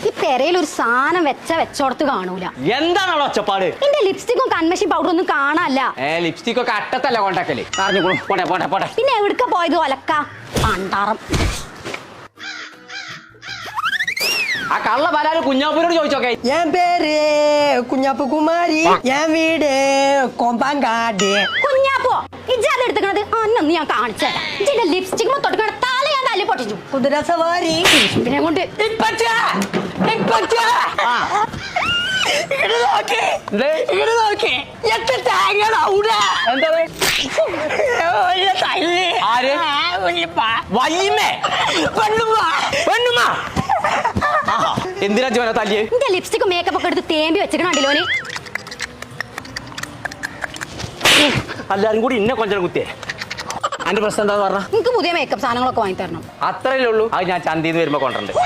ഈ പെരയിൽ ഒരു സാധനം വെച്ചോടത്ത് കാണൂല. എന്താണ് അവിടെ ഒച്ചപ്പാട്? എന്റെ ലിപ്സ്റ്റിക്കും കൺമഷി പൗഡർ ഒന്നും കാണാല്ല. ലിപ്സ്റ്റിക് ഒക്കെ അട്ടത്തല്ല കൊണ്ടാക്കല്. പോട്ടെ. പിന്നെ എവിടുക്ക പോയത് ഒലക്ക പണ്ടാറം. ആ കള്ള പലാല് കുഞ്ഞാപ്പൂരോട് ചോദിച്ചോക്കെ. என் பேரு കുഞ്ഞാപ്പു കുമാരി, என் വീട് കൊമ്പാങ്കാട്. കുഞ്ഞാപ്പോ ഇജ്ജാത് എടുക്കുന്നത് അന്നൊന്ന് ഞാൻ കാണിച്ചേരാ. ഇജ്ജിന്റെ ലിപ്സ്റ്റിക് തൊട്ടുകണ തല ഞാൻ തല്ലി പൊട്ടിച്ചു. കുതിരസവാരി പിന്നെ കൊണ്ട് എന്തിനാ ജോന തല്ലിയേ? എന്റെ ലിപ്സ്റ്റിക് മേക്കപ്പ് ഒക്കെ എടുത്ത് തേമ്പി വെച്ചിക്കണോന്. എല്ലാരും കൂടി ഇന്നെ കൊഞ്ചം കുത്തിയേ. അന്റെ പ്രശ്നം എന്താന്ന് പറഞ്ഞ? എനിക്ക് പുതിയ മേക്കപ്പ് സാധനങ്ങളൊക്കെ വാങ്ങി തരണം. അത്രയല്ലേ ഉള്ളൂ. അത് ഞാൻ ചന്തീന്ന് വരുമ്പോ കൊണ്ടുണ്ട്.